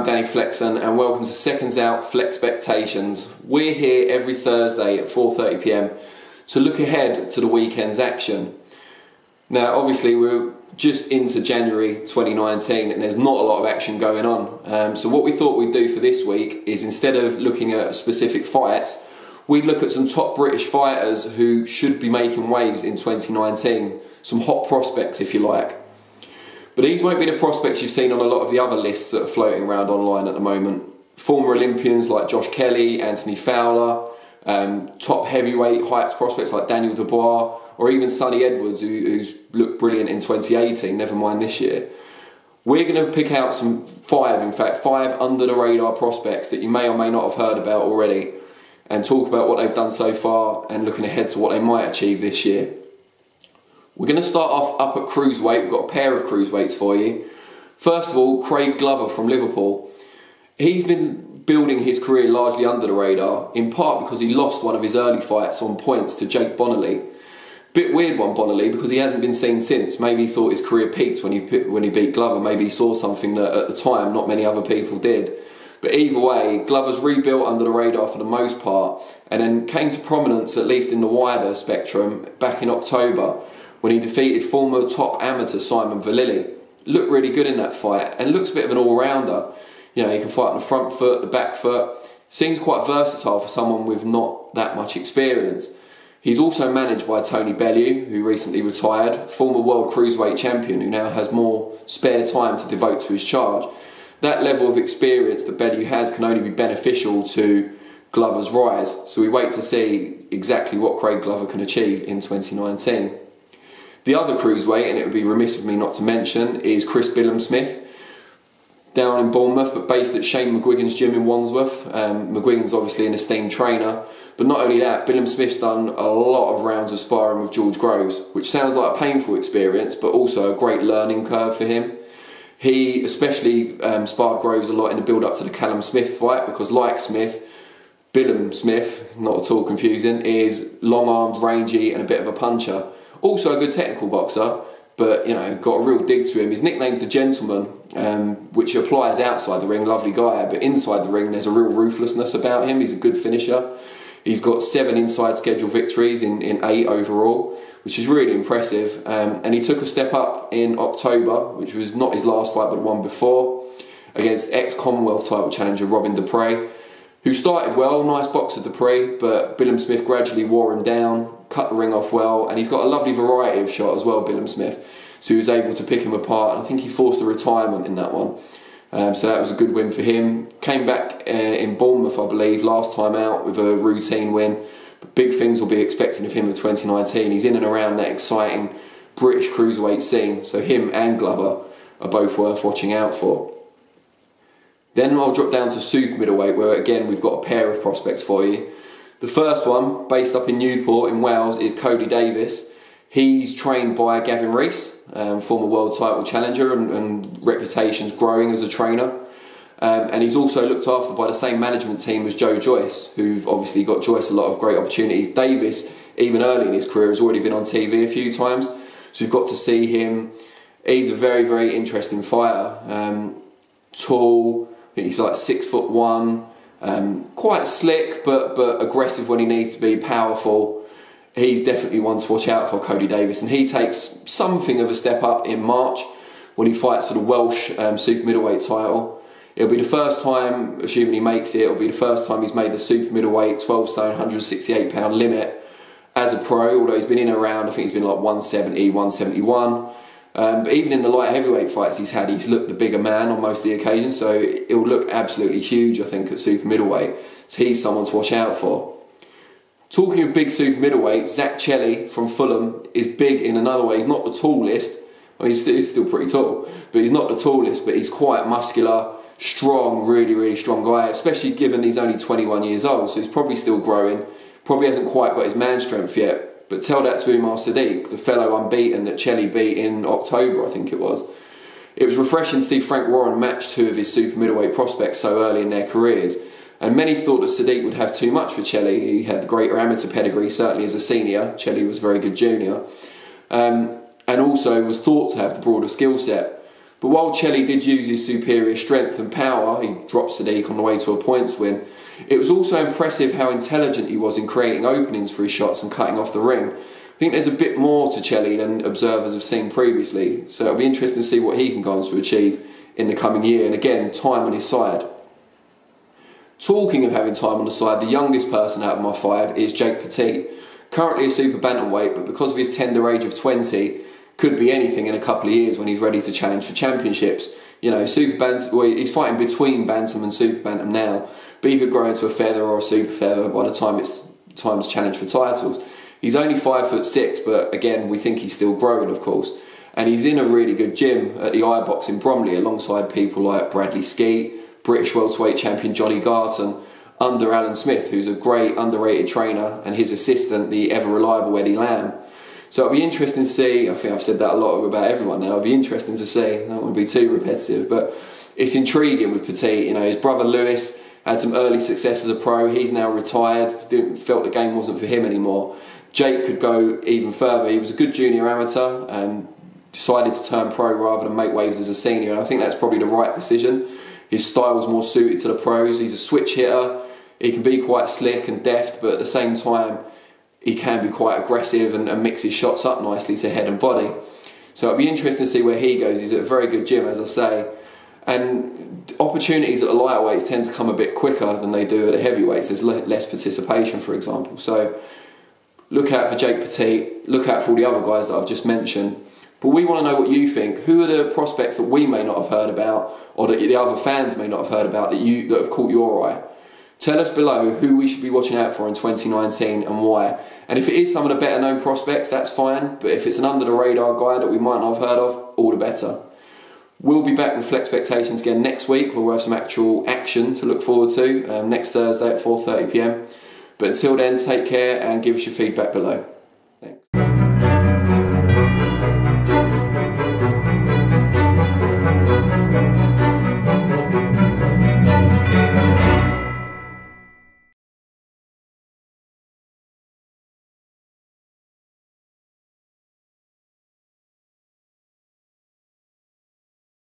I'm Danny Flexen and welcome to SecondsOut Flexpectations. We're here every Thursday at 4:30 PM to look ahead to the weekend's action. Now obviously we're just into January 2019 and there's not a lot of action going on. So what we thought we'd do for this week is, instead of looking at specific fights, we'd look at some top British fighters who should be making waves in 2019. Some hot prospects, if you like. But these won't be the prospects you've seen on a lot of the other lists that are floating around online at the moment. Former Olympians like Josh Kelly, Anthony Fowler, top heavyweight hyped prospects like Daniel Dubois, or even Sonny Edwards, who's looked brilliant in 2018, never mind this year. We're going to pick out five under the radar prospects that you may or may not have heard about already, and talk about what they've done so far and looking ahead to what they might achieve this year. We're going to start off up at cruiserweight. We've got a pair of cruiserweights for you. First of all, Craig Glover from Liverpool. He's been building his career largely under the radar, in part because he lost one of his early fights on points to Jake Bonnerly. Bit weird one, Bonnerly, because he hasn't been seen since. Maybe he thought his career peaked when he beat Glover. Maybe he saw something that at the time not many other people did. But either way, Glover's rebuilt under the radar for the most part, and then came to prominence, at least in the wider spectrum, back in October, when he defeated former top amateur Simon Vallily. Looked really good in that fight and looks a bit of an all-rounder. You know, he can fight on the front foot, the back foot. Seems quite versatile for someone with not that much experience. He's also managed by Tony Bellew, who recently retired, former world cruiserweight champion who now has more spare time to devote to his charge. That level of experience that Bellew has can only be beneficial to Glover's rise. So we wait to see exactly what Craig Glover can achieve in 2019. The other cruiserweight, and it would be remiss of me not to mention, is Chris Billum Smith, down in Bournemouth, but based at Shane McGuigan's gym in Wandsworth. McGuigan's obviously an esteemed trainer, but not only that, Billum Smith's done a lot of rounds of sparring with George Groves, which sounds like a painful experience, but also a great learning curve for him. He especially sparred Groves a lot in the build-up to the Callum Smith fight, because like Smith, Billum Smith, not at all confusing, is long-armed, rangy, and a bit of a puncher. Also a good technical boxer, but you know, got a real dig to him. His nickname's the Gentleman, which applies outside the ring, lovely guy, but inside the ring there's a real ruthlessness about him. He's a good finisher. He's got 7 inside schedule victories in 8 overall, which is really impressive. And he took a step up in October, which was not his last fight but the one before, against ex-Commonwealth title challenger Robin Dupree, who started well, nice boxer Dupree, but Billum Smith gradually wore him down, cut the ring off well, and he's got a lovely variety of shot as well, Billum Smith. So he was able to pick him apart, and I think he forced a retirement in that one. So that was a good win for him. Came back in Bournemouth, I believe, last time out with a routine win. But big things will be expecting of him in 2019. He's in and around that exciting British cruiserweight scene, so him and Glover are both worth watching out for. Then I'll drop down to super middleweight, where again we've got a pair of prospects for you. The first one, based up in Newport in Wales, is Cody Davis. He's trained by Gavin Rees, former world title challenger, and reputation's growing as a trainer. And he's also looked after by the same management team as Joe Joyce, who've obviously got Joyce a lot of great opportunities. Davis, even early in his career, has already been on TV a few times, so we've got to see him. He's a very, very interesting fighter. Tall, I think he's like 6'1", quite slick, but aggressive when he needs to be, powerful. He's definitely one to watch out for, Cody Davis, and he takes something of a step up in March when he fights for the Welsh super middleweight title. It'll be the first time, assuming he makes it, it'll be the first time he's made the super middleweight 12 stone 168 pound limit as a pro, although he's been in and around, I think he's been like 170, 171. But even in the light heavyweight fights he's had, he's looked the bigger man on most of the occasions, so it'll look absolutely huge, I think, at super middleweight. So he's someone to watch out for. Talking of big super middleweight, Zac Cheely from Fulham is big in another way. He's not the tallest, well, he's still pretty tall, but he's not the tallest, but he's quite muscular, strong, really, really strong guy, especially given he's only 21 years old, so he's probably still growing, probably hasn't quite got his man strength yet. But tell that to Umar Sadiq, the fellow unbeaten that Cheely beat in October, I think it was. It was refreshing to see Frank Warren match 2 of his super middleweight prospects so early in their careers. And many thought that Sadiq would have too much for Cheely. He had the greater amateur pedigree, certainly as a senior. Cheely was a very good junior. And also was thought to have the broader skill set. But while Cheely did use his superior strength and power, he dropped Sadiq on the way to a points win, it was also impressive how intelligent he was in creating openings for his shots and cutting off the ring. I think there's a bit more to Cheely than observers have seen previously, so it'll be interesting to see what he can go on to achieve in the coming year, and again, time on his side. Talking of having time on the side, the youngest person out of my 5 is Jake Petit. Currently a super bantamweight, but because of his tender age of 20, could be anything in a couple of years when he's ready to challenge for championships. You know, he's fighting between bantam and super bantam now, but he could grow into a feather or a super feather by the time it's time to challenge for titles. He's only 5'6", but again, we think he's still growing, of course. And he's in a really good gym at the iBox in Bromley, alongside people like Bradley Skeet, British welterweight champion Johnny Garton, under Alan Smith, who's a great underrated trainer, and his assistant, the ever-reliable Eddie Lamb. So it'll be interesting to see. I think I've said that a lot about everyone now. It'll be interesting to see. I don't want to be too repetitive, but it's intriguing with Petit. You know, his brother Lewis had some early success as a pro. He's now retired. Felt the game wasn't for him anymore. Jake could go even further. He was a good junior amateur and decided to turn pro rather than make waves as a senior. And I think that's probably the right decision. His style was more suited to the pros. He's a switch hitter. He can be quite slick and deft, but at the same time, he can be quite aggressive and mix his shots up nicely to head and body. So it'll be interesting to see where he goes. He's at a very good gym, as I say. And opportunities at the lighter weights tend to come a bit quicker than they do at the heavyweights. There's less participation, for example. So look out for Jake Petit. Look out for all the other guys that I've just mentioned. But we want to know what you think. Who are the prospects that we may not have heard about, or that the other fans may not have heard about, that have caught your eye? Tell us below who we should be watching out for in 2019 and why. And if it is some of the better known prospects, that's fine. But if it's an under the radar guy that we might not have heard of, all the better. We'll be back with Flexpectations again next week, where we'll have some actual action to look forward to next Thursday at 4:30 PM. But until then, take care and give us your feedback below.